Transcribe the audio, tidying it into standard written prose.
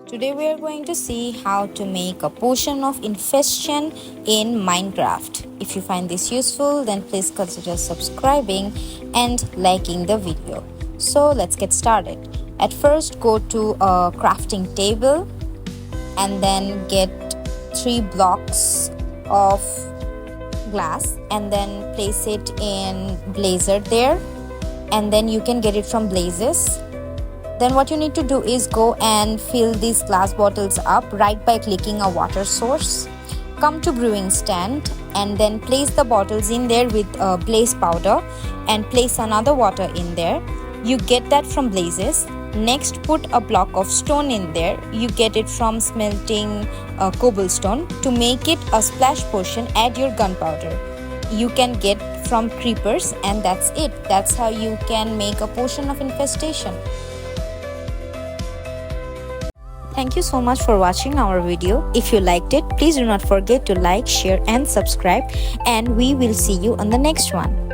Today we are going to see how to make a potion of infestation in Minecraft. If you find this useful, then please consider subscribing and liking the video. So let's get started. At first, go to a crafting table and then get 3 blocks of glass and then place it in Blazer there, and then you can get it from Blazes. Then what you need to do is go and fill these glass bottles up right by clicking a water source. Come to brewing stand and then place the bottles in there with blaze powder and place another water in there. You get that from Blazes. Next, put a block of stone in there. You get it from smelting cobblestone. To make it a splash potion, add your gunpowder. You can get from creepers, and that's it. That's how you can make a potion of infestation. Thank you so much for watching our video. If you liked it, please do not forget to like, share and subscribe, and we will see you on the next one.